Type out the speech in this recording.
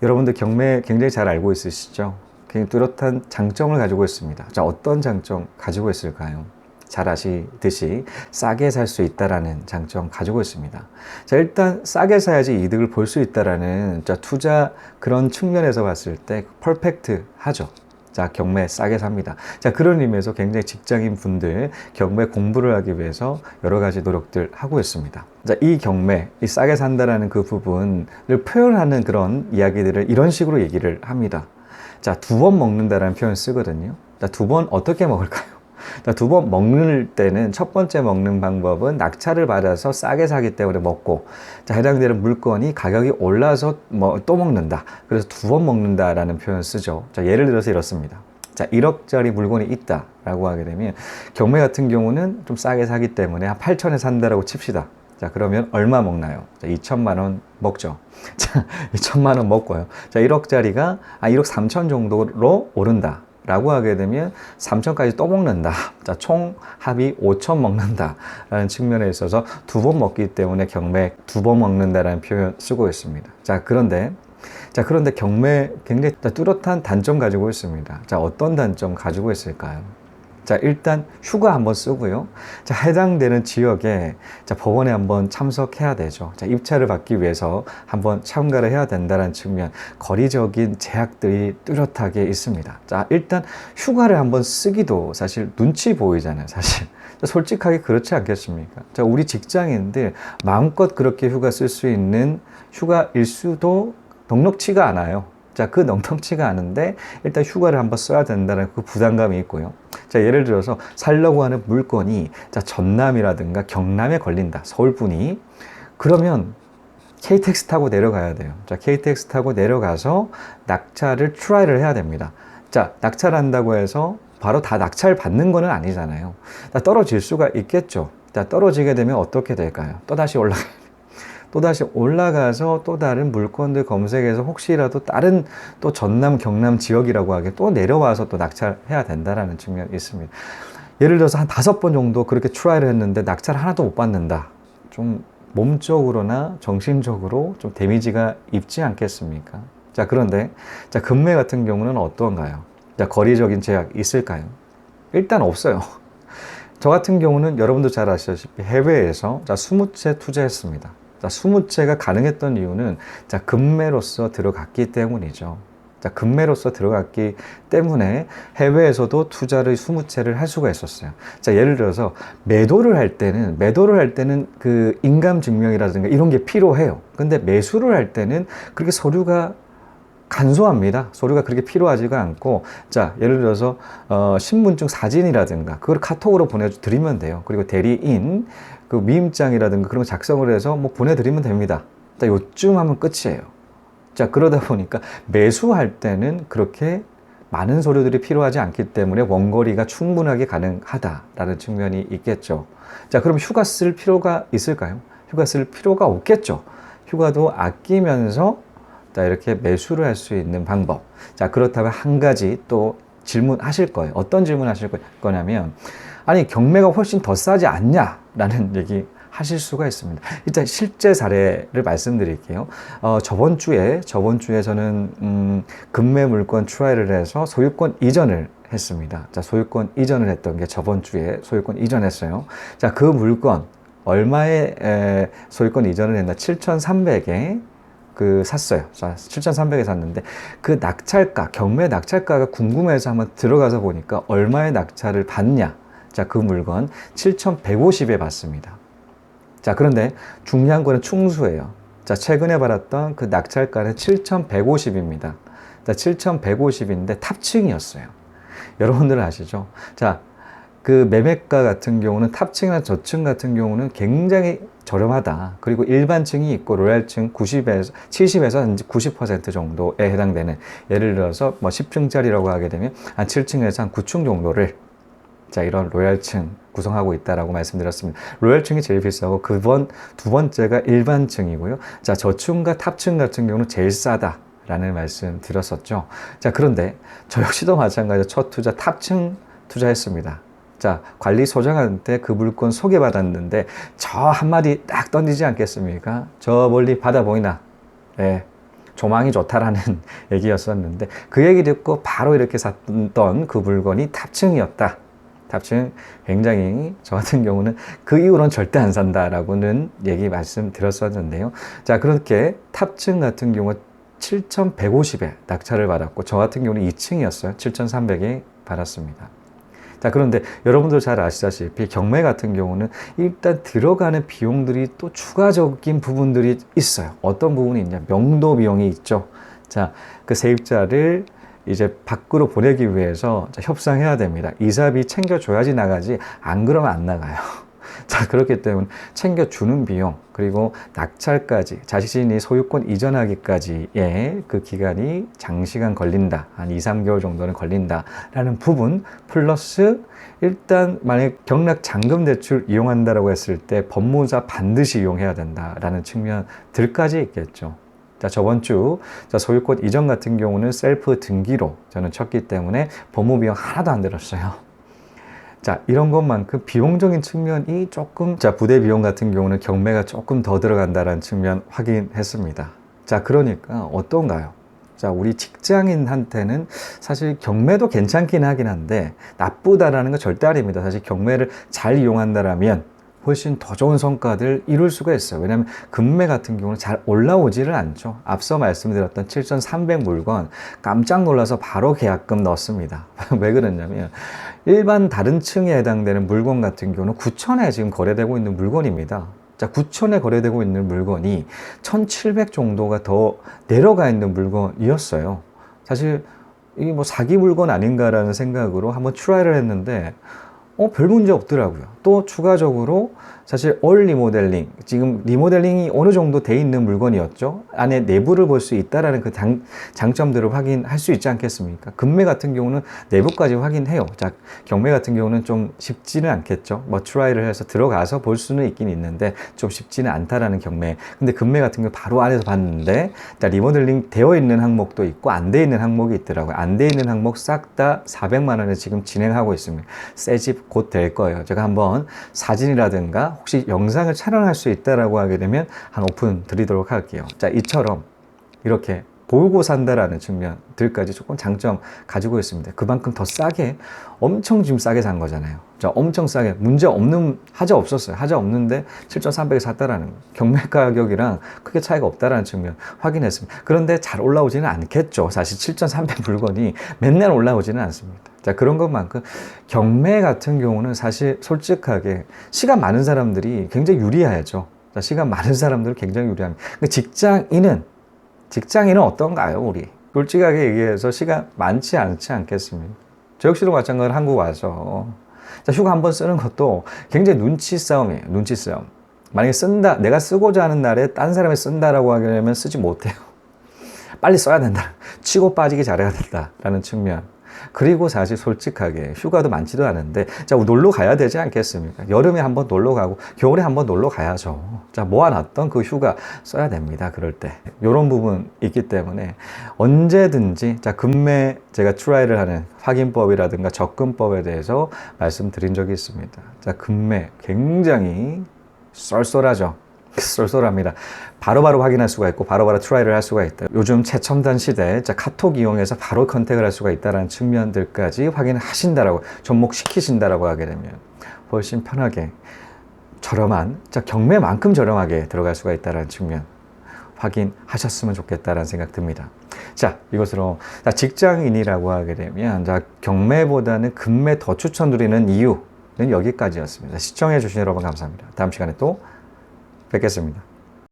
여러분들 경매 굉장히 잘 알고 있으시죠? 굉장히 뚜렷한 장점을 가지고 있습니다. 자, 어떤 장점 가지고 있을까요? 잘 아시듯이 싸게 살 수 있다라는 장점 가지고 있습니다. 자, 일단 싸게 사야지 이득을 볼 수 있다라는 투자 그런 측면에서 봤을 때 퍼펙트 하죠. 자, 경매 싸게 삽니다. 자, 그런 의미에서 굉장히 직장인 분들 경매 공부를 하기 위해서 여러 가지 노력들 하고 있습니다. 자, 이 경매, 이 싸게 산다라는 그 부분을 표현하는 그런 이야기들을 이런 식으로 얘기를 합니다. 자, 2번 먹는다라는 표현 쓰거든요. 자, 2번 어떻게 먹을까요? 자, 2번 먹는 때는 첫 번째 먹는 방법은 낙찰을 받아서 싸게 사기 때문에 먹고, 자, 해당되는 물건이 가격이 올라서 또 먹는다. 그래서 2번 먹는다라는 표현 쓰죠. 자, 예를 들어서 이렇습니다. 자, 1억짜리 물건이 있다라고 하게 되면 경매 같은 경우는 좀 싸게 사기 때문에 한 8천에 산다라고 칩시다. 자, 그러면 얼마 먹나요? 자, 2천만 원 먹죠. 자, 2천만 원 먹고요. 자, 1억짜리가 1억 3천 정도로 오른다. 라고 하게 되면 3천까지 또 먹는다. 자, 총 합이 5천 먹는다. 라는 측면에 있어서 2번 먹기 때문에 경매 2번 먹는다라는 표현 쓰고 있습니다. 자, 그런데 경매 굉장히 뚜렷한 단점 가지고 있습니다. 자, 어떤 단점 가지고 있을까요? 자, 일단 휴가 한번 쓰고요. 자, 해당되는 지역에 법원에 한번 참석해야 되죠. 자, 입찰을 받기 위해서 한번 참가를 해야 된다는 측면, 거리적인 제약들이 뚜렷하게 있습니다. 자, 일단 휴가를 한번 쓰기도 사실 눈치 보이잖아요, 사실. 솔직하게 그렇지 않겠습니까? 자, 우리 직장인들 마음껏 그렇게 휴가 쓸 수 있는 휴가일 수도 넉넉치가 않아요. 자, 그 넉넉치가 않은데 일단 휴가를 한번 써야 된다는 그 부담감이 있고요. 자, 예를 들어서 살려고 하는 물건이 전남이라든가 경남에 걸린다. 서울분이. 그러면 KTX 타고 내려가야 돼요. 자, KTX 타고 내려가서 낙찰을 트라이를 해야 됩니다. 자, 낙찰한다고 해서 바로 다 낙찰 받는 거는 아니잖아요. 자, 떨어질 수가 있겠죠. 자, 떨어지게 되면 어떻게 될까요? 또다시 올라가서 또 다른 물건들 검색해서 혹시라도 다른 또 전남, 경남 지역이라고 하게 또 내려와서 또 낙찰해야 된다라는 측면이 있습니다. 예를 들어서 한 5번 정도 그렇게 트라이를 했는데 낙찰 하나도 못 받는다. 좀 몸적으로나 정신적으로 좀 데미지가 입지 않겠습니까? 자, 그런데 자, 금매 같은 경우는 어떤가요? 자, 거리적인 제약 있을까요? 일단 없어요. 저 같은 경우는 여러분도 잘 아시다시피 해외에서 20채 투자했습니다. 자, 20채가 가능했던 이유는 금매로서 들어갔기 때문이죠. 자, 금매로서 들어갔기 때문에 해외에서도 투자를 20채를 할 수가 있었어요. 자, 예를 들어서 매도를 할 때는 그 인감 증명이라든가 이런 게 필요해요. 근데 매수를 할 때는 그렇게 서류가 간소합니다. 서류가 그렇게 필요하지가 않고, 자, 예를 들어서 신분증 사진이라든가 그걸 카톡으로 보내드리면 돼요. 그리고 대리인 그 미임장이라든가 그런 거 작성을 해서 보내드리면 됩니다. 자, 요쯤 하면 끝이에요. 자, 그러다 보니까 매수할 때는 그렇게 많은 서류들이 필요하지 않기 때문에 원거리가 충분하게 가능하다라는 측면이 있겠죠. 자, 그럼 휴가 쓸 필요가 있을까요? 휴가 쓸 필요가 없겠죠. 휴가도 아끼면서 자, 이렇게 매수를 할 수 있는 방법. 자, 그렇다면 한 가지 또 질문하실 거예요. 어떤 질문 하실 거냐면, 아니, 경매가 훨씬 더 싸지 않냐라는 얘기 하실 수가 있습니다. 일단 실제 사례를 말씀드릴게요. 저번 주에 저는 금매 물건 트라이를 해서 소유권 이전을 했습니다. 자, 소유권 이전을 했던 게 저번 주에 소유권 이전했어요. 자, 그 물건 얼마에 소유권 이전을 했나? 7,300에 샀어요. 7,300에 샀는데 그 낙찰가, 경매 낙찰가가 궁금해서 한번 들어가서 보니까 얼마의 낙찰을 받냐? 자, 그 물건 7,150에 받습니다. 자, 그런데 중요한 거는 충수예요. 자, 최근에 받았던 그 낙찰가는 7,150입니다. 자, 7,150인데 탑층이었어요. 여러분들 아시죠? 자, 그 매매가 같은 경우는 탑층이나 저층 같은 경우는 굉장히 저렴하다. 그리고 일반층이 있고 로얄층 70에서 90% 정도에 해당되는, 예를 들어서 10층짜리라고 하게 되면 한 7층에서 한 9층 정도를 자, 이런 로얄층 구성하고 있다라고 말씀드렸습니다. 로얄층이 제일 비싸고 두 번째가 일반층이고요. 자, 저층과 탑층 같은 경우는 제일 싸다라는 말씀 드렸었죠. 자, 그런데 저 역시도 마찬가지로 첫 투자 탑층 투자했습니다. 자, 관리소장한테 그 물건 소개받았는데 저 한마디 딱 던지지 않겠습니까? 저 멀리 바다 보이나? 네. 조망이 좋다라는 얘기였었는데 그 얘기 듣고 바로 이렇게 샀던 그 물건이 탑층이었다. 탑층 굉장히 저 같은 경우는 그 이후로는 절대 안 산다라고는 얘기 말씀드렸었는데요. 자, 그렇게 탑층 같은 경우 7,150에 낙찰을 받았고 저 같은 경우는 2층이었어요. 7,300에 받았습니다. 자, 그런데 여러분들 잘 아시다시피 경매 같은 경우는 일단 들어가는 비용들이 또 추가적인 부분들이 있어요. 어떤 부분이 있냐? 명도 비용이 있죠. 자, 그 세입자를 이제 밖으로 보내기 위해서 협상해야 됩니다. 이사비 챙겨줘야지 나가지, 안 그러면 안 나가요. 자, 그렇기 때문에 챙겨주는 비용, 그리고 낙찰까지, 자신이 소유권 이전하기까지의 그 기간이 장시간 걸린다. 한 2, 3개월 정도는 걸린다라는 부분, 플러스 일단 만약 경락 잔금 대출 이용한다라고 했을 때 법무사 반드시 이용해야 된다라는 측면들까지 있겠죠. 자, 저번 주 소유권 이전 같은 경우는 셀프 등기로 저는 쳤기 때문에 법무 비용 하나도 안 들었어요. 자, 이런 것만큼 비용적인 측면이 조금, 자, 부대 비용 같은 경우는 경매가 조금 더 들어간다는 측면 확인했습니다. 자, 그러니까 어떤가요? 자, 우리 직장인한테는 사실 경매도 괜찮긴 하긴 한데 나쁘다라는 건 절대 아닙니다. 사실 경매를 잘 이용한다라면 훨씬 더 좋은 성과들 이룰 수가 있어요. 왜냐하면 금매 같은 경우는 잘 올라오지를 않죠. 앞서 말씀드렸던 7,300 물건 깜짝 놀라서 바로 계약금 넣었습니다. 왜 그랬냐면 일반 다른 층에 해당되는 물건 같은 경우는 9,000에 지금 거래되고 있는 물건입니다. 자, 9,000에 거래되고 있는 물건이 1,700 정도가 더 내려가 있는 물건이었어요. 사실 이게 뭐 사기 물건 아닌가라는 생각으로 한번 트라이를 했는데 별 문제 없더라고요. 또 추가적으로 사실 올 리모델링, 지금 리모델링이 어느 정도 돼 있는 물건이었죠. 안에 내부를 볼 수 있다라는 그 장점들을 확인할 수 있지 않겠습니까? 금매 같은 경우는 내부까지 확인해요. 자, 경매 같은 경우는 좀 쉽지는 않겠죠. 뭐 트라이를 해서 들어가서 볼 수는 있긴 있는데 좀 쉽지는 않다라는 경매. 근데 금매 같은 경우 바로 안에서 봤는데, 자, 리모델링 되어 있는 항목도 있고 안 돼 있는 항목이 있더라고요. 안 돼 있는 항목 싹 다 400만 원에 지금 진행하고 있습니다. 새 집 곧 될 거예요. 제가 한번 사진이라든가 혹시 영상을 촬영할 수 있다라고 하게 되면 한 오픈 드리도록 할게요. 자, 이처럼 이렇게 보고 산다라는 측면들까지 조금 장점 가지고 있습니다. 그만큼 더 싸게, 엄청 지금 싸게 산 거잖아요. 자, 엄청 싸게, 문제 없는, 하자 없었어요. 하자 없는데 7,300에 샀다라는 거. 경매 가격이랑 크게 차이가 없다라는 측면 확인했습니다. 그런데 잘 올라오지는 않겠죠. 사실 7,300 물건이 맨날 올라오지는 않습니다. 자, 그런 것만큼 경매 같은 경우는 사실 솔직하게 시간 많은 사람들이 굉장히 유리하죠. 자, 시간 많은 사람들은 굉장히 유리합니다. 직장인은 어떤가요, 우리? 솔직하게 얘기해서 시간 많지 않지 않겠습니까? 저 역시도 마찬가지로 한국 와서. 자, 휴가 한번 쓰는 것도 굉장히 눈치 싸움이에요. 눈치 싸움. 만약에 쓴다, 내가 쓰고자 하는 날에 딴 사람이 쓴다라고 하게 되면 쓰지 못해요. 빨리 써야 된다. 치고 빠지기 잘해야 된다라는 측면. 그리고 사실 솔직하게 휴가도 많지도 않은데, 자, 놀러 가야 되지 않겠습니까? 여름에 한번 놀러 가고 겨울에 한번 놀러 가야죠. 자, 모아놨던 그 휴가 써야 됩니다. 그럴 때 이런 부분 있기 때문에 언제든지, 자, 금매 제가 트라이를 하는 확인법이라든가 접근법에 대해서 말씀드린 적이 있습니다. 자, 금매 굉장히 쏠쏠하죠. 쏠쏠합니다. 바로바로 확인할 수가 있고 바로바로 트라이를 할 수가 있다. 요즘 최첨단 시대에 카톡 이용해서 바로 컨택을 할 수가 있다는 측면들까지 확인하신다라고, 접목시키신다라고 하게 되면 훨씬 편하게 저렴한, 경매만큼 저렴하게 들어갈 수가 있다는 측면 확인하셨으면 좋겠다라는 생각 듭니다. 자, 이것으로 직장인이라고 하게 되면 경매보다는 금매 더 추천드리는 이유는 여기까지였습니다. 시청해 주신 여러분 감사합니다. 다음 시간에 또 뵙겠습니다.